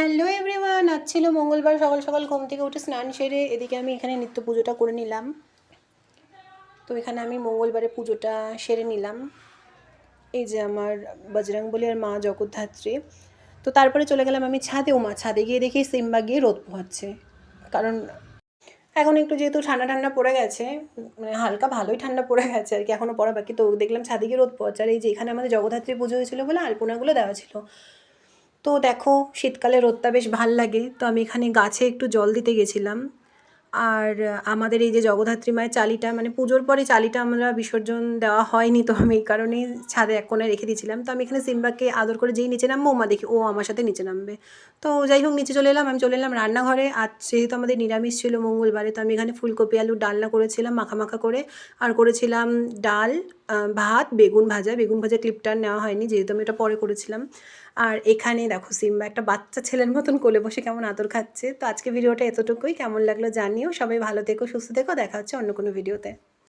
Hello everyone, আজ ছিল মঙ্গলবার। সকাল সকাল ঘুম থেকে উঠে স্নান সেরে এদিকে আমি এখানে নিত্য পুজোটা করে নিলাম। তো এখানে আমি মঙ্গলবারে পুজোটা সেরে নিলাম। এই যে আমার বজরংবলী আর মা জগদ্ধাত্রী। তো তারপরে চলে গেলাম আমি ছাদে। ছাদে গিয়ে দেখি সিম্বা গিয়ে রোদ পোহাচ্ছে। কারণ এখন একটু যেহেতু ঠান্ডা ঠান্ডা পড়ে গেছে, মানে হালকা ভালোই ঠান্ডা পড়ে গেছে আর কি, এখনও পড়া বাকি। তো দেখলাম ছাদে গিয়ে রোদ পোহাচ্ছে। আর এই যে এখানে আমাদের জগদ্ধাত্রী পুজো হয়েছিল বলে আলপনাগুলো দেওয়া ছিল। তো দেখো শীতকালে রোদটা বেশ ভাল লাগে। তো আমি এখানে গাছে একটু জল দিতে গেছিলাম। আর আমাদের এই যে জগদ্ধাত্রী মায়ের চালিটা, মানে পুজোর পরে চালিটা আমরা বিসর্জন দেওয়া হয়নি, তো আমি এই কারণেই ছাদে এক কোণায় রেখে দিয়েছিলাম। তো আমি এখানে সিম্বাকে আদর করে যেই নিচে নামবো, মা দেখি ও আমার সাথে নিচে নামবে। তো যাই হোক নিচে চলে এলাম। আমি চলে এলাম রান্নাঘরে। আজ যেহেতু আমাদের নিরামিষ ছিল মঙ্গলবারে, তো আমি এখানে ফুলকপি আলুর ডালনা করেছিলাম মাখা মাখা করে। আর করেছিলাম ডাল, ভাত, বেগুন ভাজা। বেগুন ভাজা ক্লিপটা আর নেওয়া হয়নি, যেহেতু আমি এটা পরে করেছিলাম। আর এখানে দেখো সিম্বা একটা বাচ্চা ছেলের মতন কোলে বসে কেমন আদর খাচ্ছে। তো আজকে ভিডিওটা এতটুকুই। কেমন লাগলো জানিও। সবাই ভালো থেকো, সুস্থ থেকো। দেখা হচ্ছে অন্য কোনো ভিডিওতে।